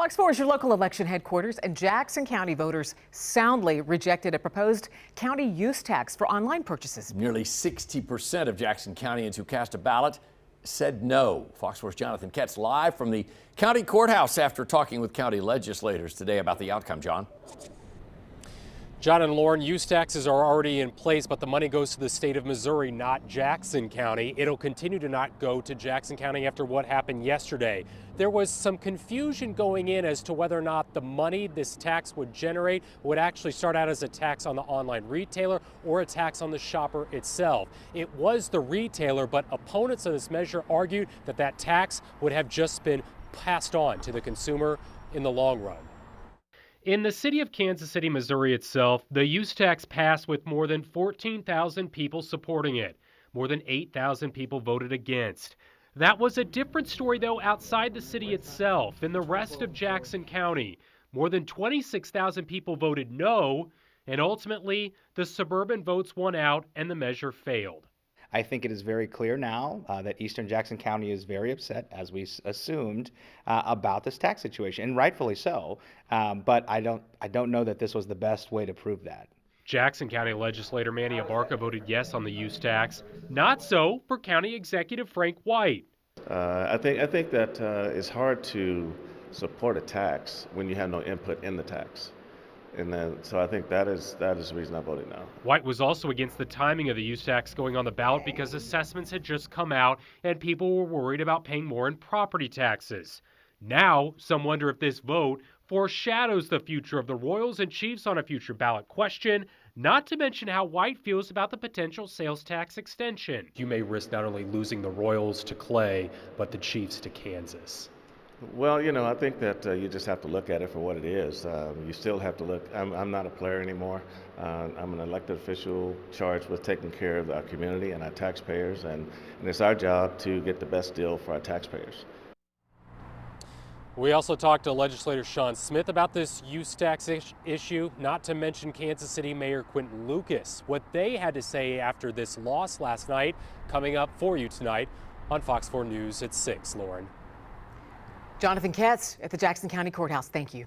Fox 4 is your local election headquarters, and Jackson County voters soundly rejected a proposed county use tax for online purchases. Nearly 60% of Jackson Countyans who cast a ballot said no. Fox 4's Jonathan Ketz live from the county courthouse after talking with county legislators today about the outcome. John? John and Lauren, use taxes are already in place, but the money goes to the state of Missouri, not Jackson County. It'll continue to not go to Jackson County after what happened yesterday. There was some confusion going in as to whether or not the money this tax would generate would actually start out as a tax on the online retailer or a tax on the shopper itself. It was the retailer, but opponents of this measure argued that that tax would have just been passed on to the consumer in the long run. In the city of Kansas City, Missouri itself, the use tax passed with more than 14,000 people supporting it. More than 8,000 people voted against. That was a different story, though, outside the city itself. In the rest of Jackson County, more than 26,000 people voted no, and ultimately, the suburban votes won out and the measure failed. I think it is very clear now that Eastern Jackson County is very upset, as we assumed, about this tax situation, and rightfully so. But I don't know that this was the best way to prove that. Jackson County legislator Manny Abarca voted yes on the use tax. Not so for County Executive Frank White. I think that it's hard to support a tax when you have no input in the tax. So I think that is the reason I voted no. White was also against the timing of the use tax going on the ballot because assessments had just come out and people were worried about paying more in property taxes. Now, some wonder if this vote foreshadows the future of the Royals and Chiefs on a future ballot question, not to mention how White feels about the potential sales tax extension. You may risk not only losing the Royals to Clay, but the Chiefs to Kansas. Well, I think that you just have to look at it for what it is. You still have to look. I'm not a player anymore. I'm an elected official charged with taking care of our community and our taxpayers, and it's our job to get the best deal for our taxpayers. We also talked to legislator Sean Smith about this use tax issue, not to mention Kansas City Mayor Quinton Lucas. What they had to say after this loss last night, coming up for you tonight on Fox 4 News at 6. Lauren. Jonathan Ketz at the Jackson County Courthouse. Thank you.